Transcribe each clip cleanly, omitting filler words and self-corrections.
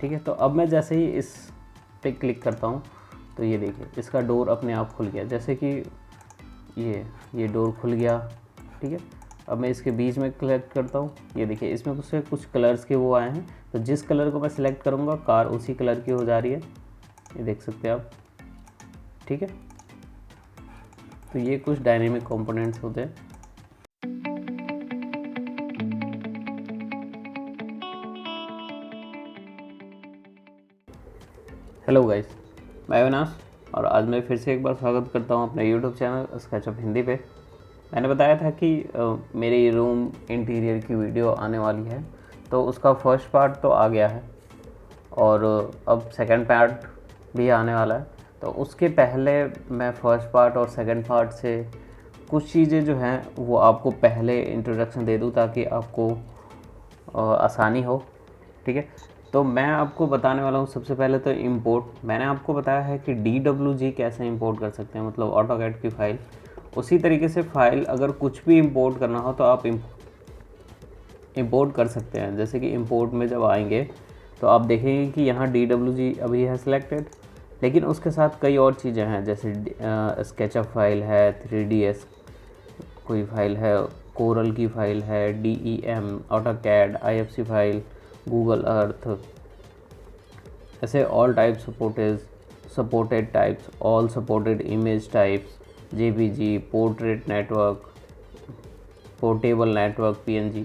ठीक है। तो अब मैं जैसे ही इस पे क्लिक करता हूँ तो ये देखिए इसका डोर अपने आप खुल गया, जैसे कि ये डोर खुल गया, ठीक है। अब मैं इसके बीच में क्लिक करता हूँ, ये देखिए इसमें कुछ कलर्स के वो आए हैं, तो जिस कलर को मैं सिलेक्ट करूँगा कार उसी कलर की हो जा रही है, ये देख सकते हैं आप, ठीक है। तो ये कुछ डायनेमिक कंपोनेंट्स होते हैं। हेलो गाइस, मैं अविनाश और आज मैं फिर से एक बार स्वागत करता हूं अपने यूट्यूब चैनल स्केचअप हिंदी पे। मैंने बताया था कि मेरी रूम इंटीरियर की वीडियो आने वाली है, तो उसका फर्स्ट पार्ट तो आ गया है और अब सेकंड पार्ट भी आने वाला है। तो उसके पहले मैं फर्स्ट पार्ट और सेकंड पार्ट से कुछ चीज़ें जो हैं वो आपको पहले इंट्रोडक्शन दे दूँ ताकि आपको आसानी हो, ठीक है। तो मैं आपको बताने वाला हूँ सबसे पहले तो इंपोर्ट। मैंने आपको बताया है कि DWG कैसे इंपोर्ट कर सकते हैं, मतलब ऑटोकैड की फ़ाइल। उसी तरीके से फ़ाइल अगर कुछ भी इंपोर्ट करना हो तो आप इंपोर्ट कर सकते हैं। जैसे कि इंपोर्ट में जब आएंगे तो आप देखेंगे कि यहाँ DWG अभी है सिलेक्टेड, लेकिन उसके साथ कई और चीज़ें हैं, जैसे स्केचअप फाइल है, 3ds कोई फाइल है, कोरल की फ़ाइल है, DEM, AutoCAD, IFC file, Google Earth, ऐसे all type supported types, all supported image types, JPG, portrait network, portable network, PNG,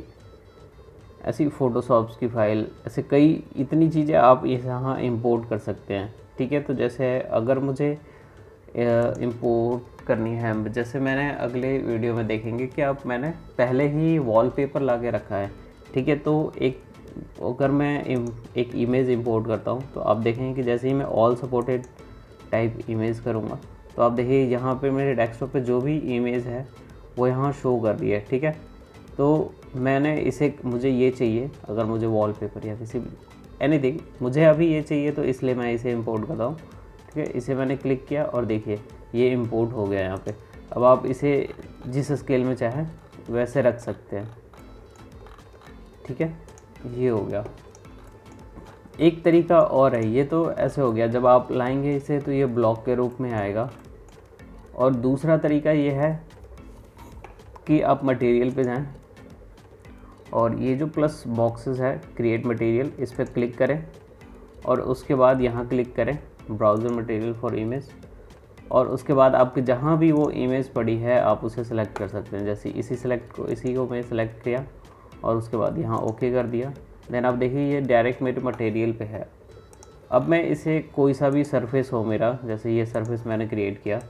ऐसी फ़ोटोशॉप्स की फ़ाइल, ऐसे कई इतनी चीज़ें आप यहाँ इंपोर्ट कर सकते हैं, ठीक है। तो जैसे अगर मुझे इंपोर्ट करनी है, जैसे मैंने अगले वीडियो में देखेंगे कि आप मैंने पहले ही वॉलपेपर ला के रखा है, ठीक है। तो अगर मैं एक इमेज इंपोर्ट करता हूँ तो आप देखेंगे कि जैसे ही मैं ऑल सपोर्टेड टाइप इमेज करूँगा तो आप देखिए यहाँ पे मेरे डेस्कटॉप पे जो भी इमेज है वो यहाँ शो कर रही है, ठीक है। तो मुझे ये चाहिए, अगर मुझे वॉलपेपर या किसी भी एनीथिंग मुझे अभी ये चाहिए, तो इसलिए मैं इसे इंपोर्ट करता हूँ, ठीक है। इसे मैंने क्लिक किया और देखिए ये इंपोर्ट हो गया यहाँ पे। अब आप इसे जिस स्केल में चाहें वैसे रख सकते हैं, ठीक है। ये हो गया। एक तरीका और है, ये तो ऐसे हो गया, जब आप लाएंगे इसे तो ये ब्लॉक के रूप में आएगा। और दूसरा तरीका ये है कि आप मटेरियल पे जाएं और ये जो प्लस बॉक्सेस है क्रिएट मटेरियल, इस पर क्लिक करें और उसके बाद यहाँ क्लिक करें ब्राउज़र मटेरियल फॉर इमेज, और उसके बाद आपके जहाँ भी वो इमेज पड़ी है आप उसे सेलेक्ट कर सकते हैं। जैसे इसी को मैं सिलेक्ट किया और उसके बाद यहाँ ओके कर दिया। देन आप देखिए ये डायरेक्ट मेरे मटेरियल पे है। अब मैं इसे कोई सा भी सरफेस हो मेरा, जैसे ये सरफेस मैंने क्रिएट किया,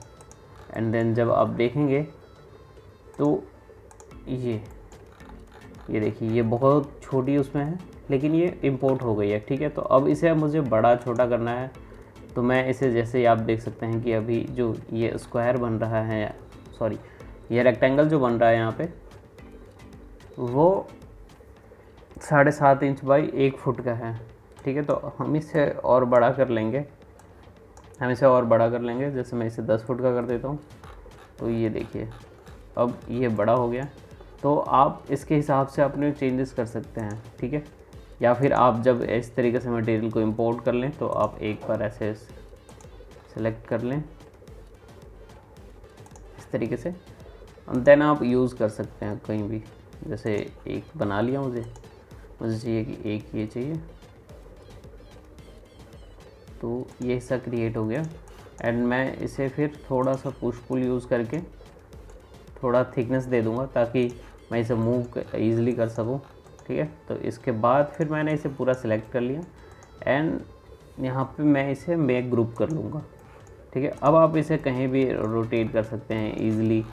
एंड देन जब आप देखेंगे तो ये देखिए ये बहुत छोटी उसमें है, लेकिन ये इंपोर्ट हो गई है, ठीक है। तो अब इसे मुझे बड़ा छोटा करना है, तो मैं इसे जैसे आप देख सकते हैं कि अभी जो ये स्क्वायर बन रहा है, सॉरी ये रेक्टेंगल जो बन रहा है यहाँ पे, वो 7.5 इंच बाई 1 फुट का है, ठीक है। तो हम इसे और बड़ा कर लेंगे, जैसे मैं इसे 10 फुट का कर देता हूँ। तो ये देखिए अब ये बड़ा हो गया। तो आप इसके हिसाब से अपने चेंजेस कर सकते हैं, ठीक है। या फिर आप जब इस तरीके से मटेरियल को इंपोर्ट कर लें तो आप एक बार ऐसे सेलेक्ट कर लें इस तरीके से, और देन आप यूज़ कर सकते हैं कहीं भी। जैसे एक बना लिया, मुझे चाहिए कि एक ये चाहिए, तो ये हिस्सा क्रिएट हो गया। एंड मैं इसे फिर थोड़ा सा पुश पुल यूज़ करके थोड़ा थिकनेस दे दूंगा ताकि मैं इसे मूव ईज़िली कर सकूं, ठीक है। तो इसके बाद फिर मैंने इसे पूरा सिलेक्ट कर लिया एंड यहाँ पे मैं इसे मेक ग्रुप कर लूँगा, ठीक है। अब आप इसे कहीं भी रोटेट कर सकते हैं ईज़िली,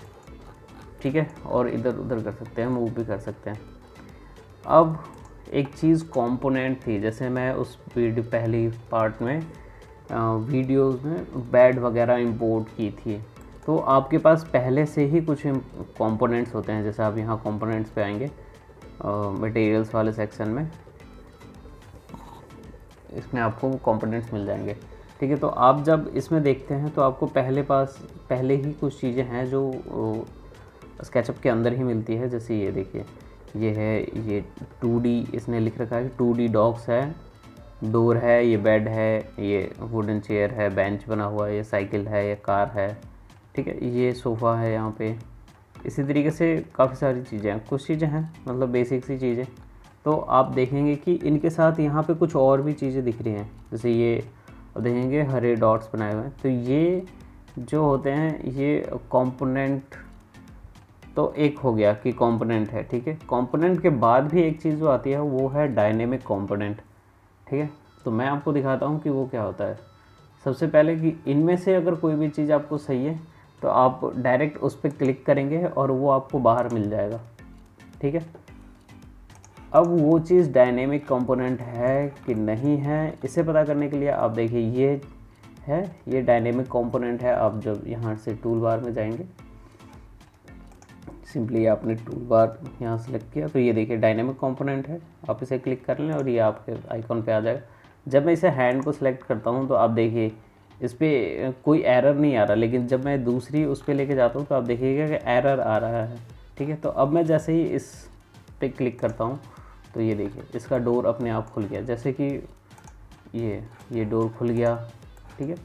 ठीक है, और इधर उधर कर सकते हैं, मूव भी कर सकते हैं। अब एक चीज़ कंपोनेंट थी, जैसे मैं उस पहली पार्ट में वीडियोस में बैड वगैरह इंपोर्ट की थी, तो आपके पास पहले से ही कुछ कंपोनेंट्स होते हैं। जैसे आप यहाँ कंपोनेंट्स पे आएंगे मटेरियल्स वाले सेक्शन में, इसमें आपको कंपोनेंट्स मिल जाएंगे, ठीक है। तो आप जब इसमें देखते हैं तो आपको पहले ही कुछ चीज़ें हैं जो स्केचअप के अंदर ही मिलती है। जैसे ये देखिए ये है, ये 2D इसने लिख रखा है, 2D डॉक्स है, डोर है, ये बेड है, ये वुडन चेयर है, बेंच बना हुआ है, ये साइकिल है, ये कार है, ठीक है, ये सोफ़ा है यहाँ पे। इसी तरीके से काफ़ी सारी चीज़ें हैं, कुछ चीज़ें हैं मतलब बेसिक सी चीज़ें। तो आप देखेंगे कि इनके साथ यहाँ पे कुछ और भी चीज़ें दिख रही हैं, जैसे ये अब देखेंगे हरे डॉट्स बनाए हुए हैं। तो ये जो होते हैं ये कंपोनेंट, तो एक हो गया कि कंपोनेंट है, ठीक है। कंपोनेंट के बाद भी एक चीज़ जो आती है वो है डायनेमिक कंपोनेंट, ठीक है। तो मैं आपको दिखाता हूँ कि वो क्या होता है। सबसे पहले कि इनमें से अगर कोई भी चीज़ आपको सही है तो आप डायरेक्ट उस पर क्लिक करेंगे और वो आपको बाहर मिल जाएगा, ठीक है। अब वो चीज़ डायनेमिक कंपोनेंट है कि नहीं है, इसे पता करने के लिए आप देखिए ये है, ये डायनेमिक कंपोनेंट है। आप जब यहाँ से टूल बार में जाएंगे, सिंपली आपने टूल बार यहाँ सेलेक्ट किया तो ये देखिए डायनेमिक कंपोनेंट है, आप इसे क्लिक कर लें और ये आपके आइकॉन पे आ जाएगा। जब मैं इसे हैंड को सिलेक्ट करता हूँ तो आप देखिए इस पर कोई एरर नहीं आ रहा, लेकिन जब मैं दूसरी उस पर लेके जाता हूँ तो आप देखिएगा कि एरर आ रहा है, ठीक है। तो अब मैं जैसे ही इस पे क्लिक करता हूँ तो ये देखिए इसका डोर अपने आप खुल गया, जैसे कि ये डोर खुल गया, ठीक है।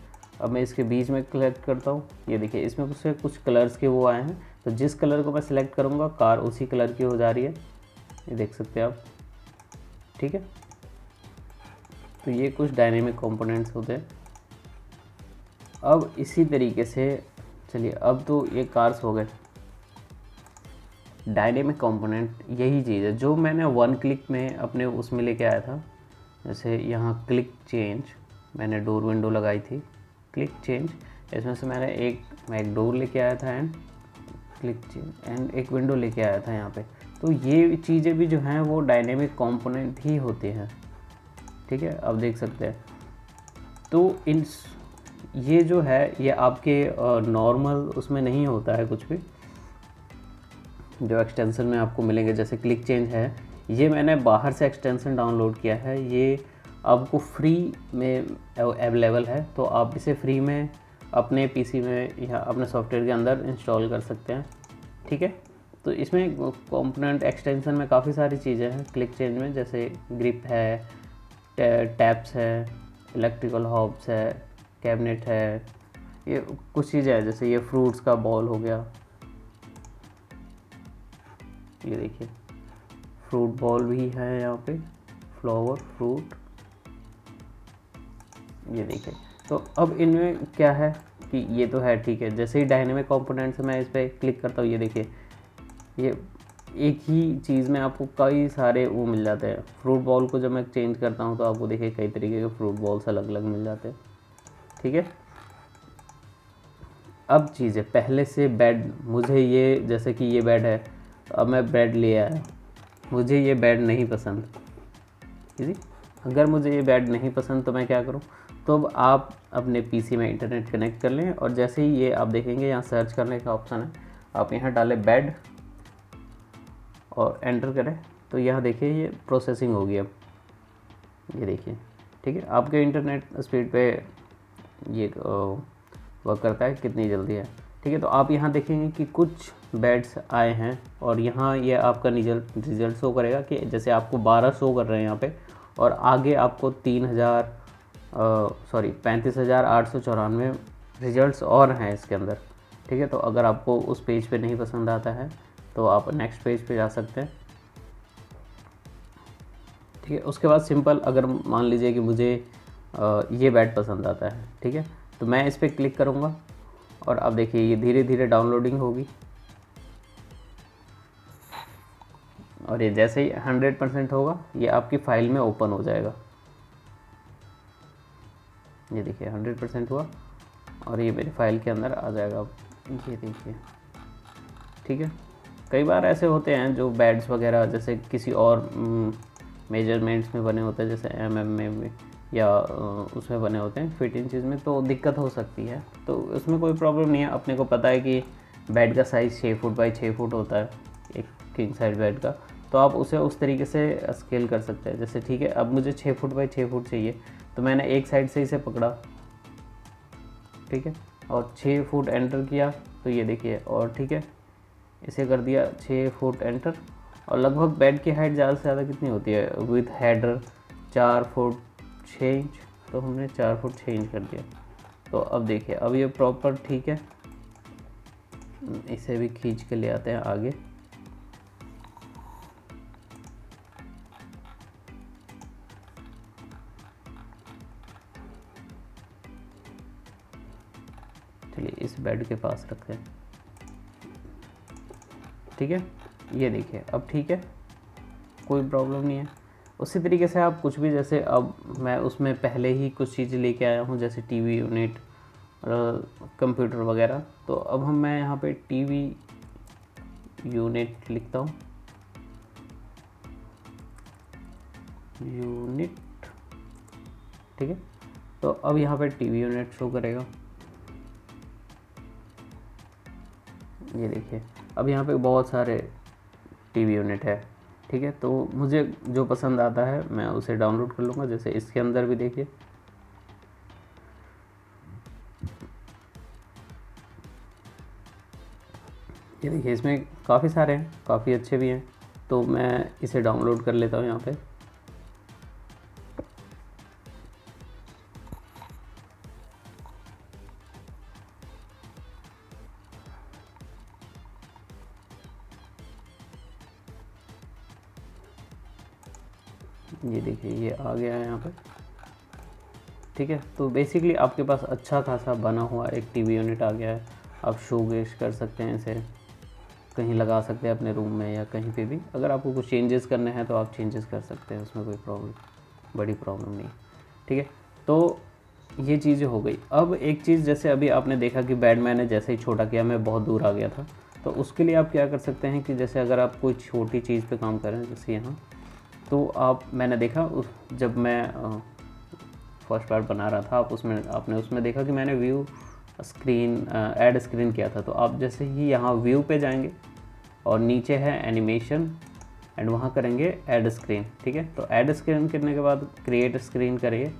अब मैं इसके बीच में क्लिक करता हूँ, ये देखिए इसमें कुछ कलर्स के वो आए हैं, तो जिस कलर को मैं सिलेक्ट करूँगा कार उसी कलर की हो जा रही है, ये देख सकते हैं आप, ठीक है। तो ये कुछ डायनेमिक कंपोनेंट्स होते हैं। अब इसी तरीके से चलिए, अब तो ये कार्स हो गए। डायनेमिक कंपोनेंट यही चीज़ है जो मैंने वन क्लिक में अपने उसमें लेके आया था। जैसे यहाँ क्लिक चेंज, मैंने डोर विंडो लगाई थी, क्लिक चेंज, इसमें से मैं एक डोर लेके आया था एंड क्लिक चेंज एंड एक विंडो लेके आया था यहाँ पे। तो ये चीज़ें भी जो हैं वो डायनेमिक कंपोनेंट ही होती हैं, ठीक है, आप देख सकते हैं। तो ये जो है ये आपके नॉर्मल उसमें नहीं होता है कुछ भी, जो एक्सटेंशन में आपको मिलेंगे। जैसे क्लिक चेंज है, ये मैंने बाहर से एक्सटेंशन डाउनलोड किया है, ये आपको फ्री में अवेलेबल है, तो आप इसे फ्री में अपने पीसी में या अपने सॉफ्टवेयर के अंदर इंस्टॉल कर सकते हैं, ठीक है। तो इसमें कंपोनेंट एक्सटेंशन में काफ़ी सारी चीज़ें हैं क्लिक चेंज में, जैसे ग्रिप है, टैप्स है, इलेक्ट्रिकल हॉब्स है, कैबिनेट है, ये कुछ चीज़ें हैं। जैसे ये फ्रूट्स का बॉल हो गया, ये देखिए फ्रूट बॉल भी है यहाँ पे, फ्लावर फ्रूट, ये देखिए। तो अब इनमें क्या है कि ये तो है, ठीक है। जैसे ही डायनेमिक कंपोनेंट से मैं इस पर क्लिक करता हूँ, ये देखिए ये एक ही चीज़ में आपको कई सारे वो मिल जाते हैं। फ्रूट बॉल को जब मैं चेंज करता हूँ तो आपको देखिए कई तरीके के फ्रूट बॉल्स अलग अलग मिल जाते हैं, ठीक है। अब चीज़ें पहले से बेड, मुझे ये जैसे कि ये बेड है, तो अब मैं बेड ले आया, मुझे ये बेड नहीं पसंद, जी। अगर मुझे ये बेड नहीं पसंद तो मैं क्या करूं, तो अब आप अपने पीसी में इंटरनेट कनेक्ट कर लें और जैसे ही ये आप देखेंगे यहाँ सर्च करने का ऑप्शन है, आप यहाँ डालें बेड और एंटर करें, तो यहाँ देखिए ये प्रोसेसिंग होगी। अब ये देखिए, ठीक है, आपके इंटरनेट स्पीड पे ये वर्क करता है कितनी जल्दी है, ठीक है। तो आप यहाँ देखेंगे कि कुछ बेड्स आए हैं और यहाँ ये आपका रिजल्ट शो करेगा कि जैसे आपको 12 शो कर रहे हैं यहाँ पे, और आगे आपको 35,894 रिजल्ट्स और हैं इसके अंदर, ठीक है। तो अगर आपको उस पेज पे नहीं पसंद आता है तो आप नेक्स्ट पेज पे जा सकते हैं, ठीक है। उसके बाद सिंपल, अगर मान लीजिए कि मुझे ये बेड पसंद आता है, ठीक है, तो मैं इस पर क्लिक करूँगा और अब देखिए ये धीरे धीरे डाउनलोडिंग होगी और ये जैसे ही 100% होगा ये आपकी फ़ाइल में ओपन हो जाएगा। ये देखिए 100% हुआ और ये मेरी फ़ाइल के अंदर आ जाएगा। अब ये देखिए, ठीक है। कई बार ऐसे होते हैं जो बेड्स वगैरह जैसे किसी और मेजरमेंट्स में बने होते हैं, जैसे में या उसमें बने होते हैं फिट इंचज़ में, तो दिक्कत हो सकती है। तो उसमें कोई प्रॉब्लम नहीं है, अपने को पता है कि बेड का साइज़ 6 फुट बाई 6 फुट होता है एक किंग साइड बेड का, तो आप उसे उस तरीके से स्केल कर सकते हैं। जैसे ठीक है, अब मुझे 6 फुट बाई 6 फुट चाहिए, तो मैंने एक साइड से इसे पकड़ा, ठीक है, और 6 फुट एंटर किया, तो ये देखिए, और ठीक है इसे कर दिया 6 फुट एंटर। और लगभग बेड की हाइट ज़्यादा से ज़्यादा कितनी होती है विथ हेडर, 4 फुट 6 इंच, तो हमने 4 फुट 6 इंच कर दिया। तो अब देखिए अब ये प्रॉपर ठीक है। इसे भी खींच के ले आते हैं आगे। चलिए इस बेड के पास रखते हैं। ठीक है, ये देखिए अब ठीक है, कोई प्रॉब्लम नहीं है। उसी तरीके से आप कुछ भी, जैसे अब मैं उसमें पहले ही कुछ चीज़ें लेके आया हूँ, जैसे टीवी यूनिट और कंप्यूटर वगैरह। तो अब मैं यहाँ पे टीवी यूनिट लिखता हूँ, यूनिट। ठीक है, तो अब यहाँ पे टीवी यूनिट शो करेगा। ये देखिए अब यहाँ पे बहुत सारे टीवी यूनिट है। ठीक है, तो मुझे जो पसंद आता है मैं उसे डाउनलोड कर लूँगा। जैसे इसके अंदर भी देखिए, ये देखिए इसमें काफ़ी सारे हैं, काफ़ी अच्छे भी हैं। तो मैं इसे डाउनलोड कर लेता हूँ यहाँ पे। ये देखिए ये आ गया है यहाँ पे। ठीक है, तो बेसिकली आपके पास अच्छा खासा बना हुआ एक टीवी यूनिट आ गया है। आप शोकेस कर सकते हैं, इसे कहीं लगा सकते हैं अपने रूम में या कहीं पे भी। अगर आपको कुछ चेंजेस करने हैं तो आप चेंजेस कर सकते हैं, उसमें कोई बड़ी प्रॉब्लम नहीं। ठीक है, तो ये चीज़ें हो गई। अब एक चीज़, जैसे अभी आपने देखा कि बेड मैंने जैसे ही छोटा किया मैं बहुत दूर आ गया था। तो उसके लिए आप क्या कर सकते हैं कि जैसे अगर आप कोई छोटी चीज़ पे काम कर रहे हैं, जैसे यहाँ, तो आप, मैंने देखा जब मैं फर्स्ट पार्ट बना रहा था, आपने उसमें देखा कि मैंने व्यू स्क्रीन ऐड स्क्रीन किया था। तो आप जैसे ही यहाँ व्यू पे जाएंगे और नीचे है एनिमेशन एंड वहाँ करेंगे ऐड स्क्रीन। ठीक है, तो ऐड स्क्रीन करने के बाद क्रिएट स्क्रीन करिए,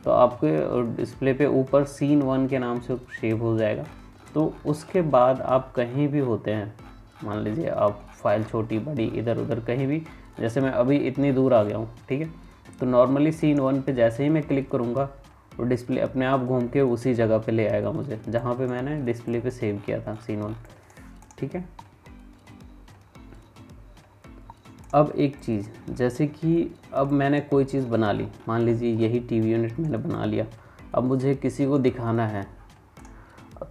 तो आपके डिस्प्ले पे ऊपर सीन 1 के नाम से सेव हो जाएगा। तो उसके बाद आप कहीं भी होते हैं, मान लीजिए आप फाइल छोटी बड़ी इधर उधर कहीं भी, जैसे मैं अभी इतनी दूर आ गया हूँ। ठीक है, तो नॉर्मली सीन 1 पे जैसे ही मैं क्लिक करूँगा और डिस्प्ले अपने आप घूम के उसी जगह पे ले आएगा मुझे जहाँ पे मैंने डिस्प्ले पे सेव किया था सीन 1। ठीक है, अब एक चीज़, जैसे कि अब मैंने कोई चीज़ बना ली, मान लीजिए यही टीवी यूनिट मैंने बना लिया। अब मुझे किसी को दिखाना है,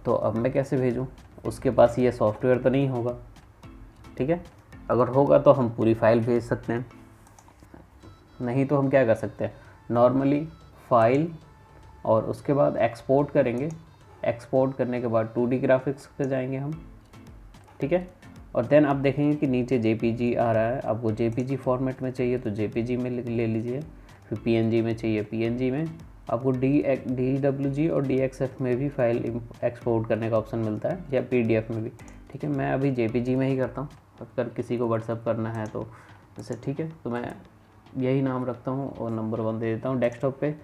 तो अब मैं कैसे भेजूँ? उसके पास ये सॉफ्टवेयर तो नहीं होगा। ठीक है, अगर होगा तो हम पूरी फाइल भेज सकते हैं, नहीं तो हम क्या कर सकते हैं, नॉर्मली फाइल और उसके बाद एक्सपोर्ट करेंगे। एक्सपोर्ट करने के बाद 2D ग्राफिक्स पे जाएंगे हम। ठीक है, और देन आप देखेंगे कि नीचे JPG आ रहा है। आपको JPG फॉर्मेट में चाहिए तो JPG में ले लीजिए, फिर PNG में चाहिए PNG में। आपको DWG और DXF में भी फाइल एक्सपोर्ट करने का ऑप्शन मिलता है, या PDF में भी। ठीक है, मैं अभी JPG में ही करता हूँ, अगर किसी को व्हाट्सअप करना है तो जैसे। ठीक है, तो मैं यही नाम रखता हूँ और नंबर 1 दे देता हूँ डेस्कटॉप पे।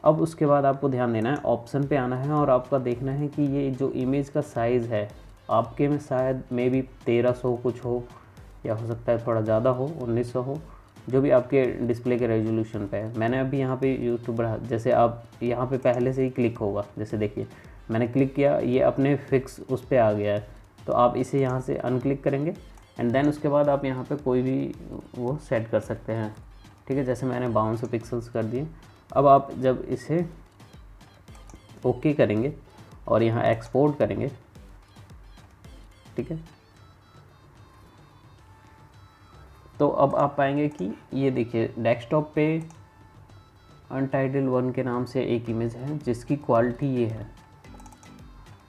अब उसके बाद आपको ध्यान देना है, ऑप्शन पे आना है और आपका देखना है कि ये जो इमेज का साइज़ है आपके में शायद मे बी 1300 कुछ हो, या हो सकता है थोड़ा ज़्यादा हो, 1900 हो, जो भी आपके डिस्प्ले के रेजोल्यूशन पे है। मैंने अभी यहाँ पे यूट्यूब बढ़ा, जैसे आप यहाँ पे पहले से ही क्लिक होगा, जैसे देखिए मैंने क्लिक किया, ये अपने फिक्स उस पर आ गया है। तो आप इसे यहाँ से अनक्लिक करेंगे एंड देन उसके बाद आप यहाँ पे कोई भी वो सेट कर सकते हैं। ठीक है, जैसे मैंने 5200 पिक्सल्स कर दिए। अब आप जब इसे ओके करेंगे और यहाँ एक्सपोर्ट करेंगे, ठीक है, तो अब आप पाएंगे कि ये देखिए डेस्कटॉप पे अनटाइटल 1 के नाम से एक इमेज है जिसकी क्वालिटी ये है।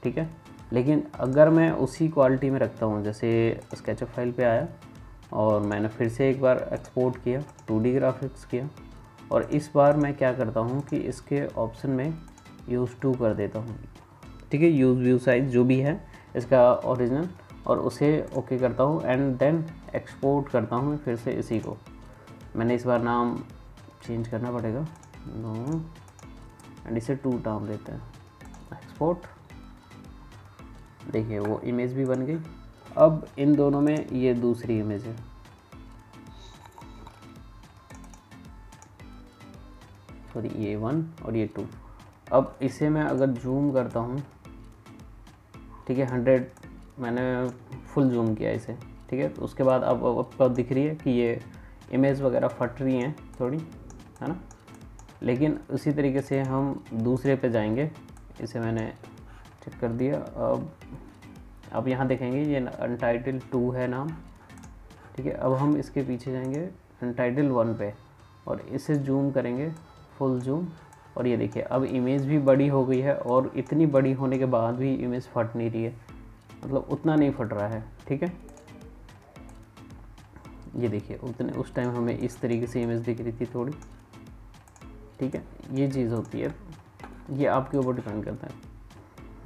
ठीक है, लेकिन अगर मैं उसी क्वालिटी में रखता हूँ, जैसे स्केचअप फाइल पे आया और मैंने फिर से एक बार एक्सपोर्ट किया, 2D ग्राफिक्स किया, और इस बार मैं क्या करता हूँ कि इसके ऑप्शन में यूज़ टू कर देता हूँ। ठीक है, यूज़ व्यू साइज़ जो भी है इसका ओरिजिनल, और उसे ओके करता हूँ एंड देन एक्सपोर्ट करता हूँ मैं फिर से इसी को। मैंने इस बार नाम चेंज करना पड़ेगा, नो, एंड इसे 2 नाम देते हैं, एक्सपोर्ट। देखिए वो इमेज भी बन गई। अब इन दोनों में ये दूसरी इमेज है, सॉरी ये 1 और ये 2। अब इसे मैं अगर जूम करता हूँ, ठीक है, 100 मैंने फुल जूम किया इसे, ठीक है। तो उसके बाद अब आपको दिख रही है कि ये इमेज वगैरह फट रही हैं थोड़ी, है ना। लेकिन उसी तरीके से हम दूसरे पे जाएंगे, इसे मैंने चेक कर दिया। अब यहाँ देखेंगे ये अनटाइटल 2 है नाम, ठीक है। अब हम इसके पीछे जाएंगे अनटाइटल 1 पे और इसे जूम करेंगे फुल जूम, और ये देखिए अब इमेज भी बड़ी हो गई है, और इतनी बड़ी होने के बाद भी इमेज फट नहीं रही है, मतलब उतना नहीं फट रहा है, ठीक है। ये देखिए उतने उस टाइम हमें इस तरीके से इमेज दिख रही थी थोड़ी, ठीक है। ये चीज़ होती है, ये आपके ऊपर डिपेंड करता है।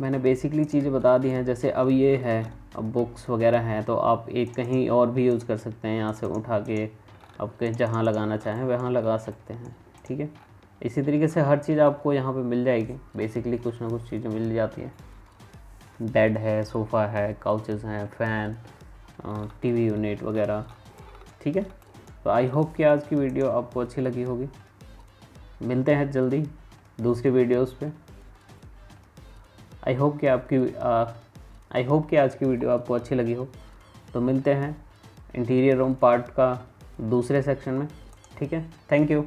मैंने बेसिकली चीज़ें बता दी हैं। जैसे अब ये है, अब बुक्स वगैरह हैं तो आप एक कहीं और भी यूज़ कर सकते हैं, यहाँ से उठा के आप कहीं जहाँ लगाना चाहें वहाँ लगा सकते हैं, ठीक है। इसी तरीके से हर चीज़ आपको यहाँ पे मिल जाएगी, बेसिकली कुछ ना कुछ चीज़ें मिल जाती हैं। बेड है, सोफ़ा है, काउचेस हैं, फ़ैन, टीवी यूनिट वगैरह, ठीक है। तो आई होप कि आज की वीडियो आपको अच्छी लगी होगी। मिलते हैं जल्दी दूसरी वीडियोस पे। आई होप कि आज की वीडियो आपको अच्छी लगी हो। तो मिलते हैं इंटीरियर रूम पार्ट का दूसरे सेक्शन में, ठीक है। Thank you.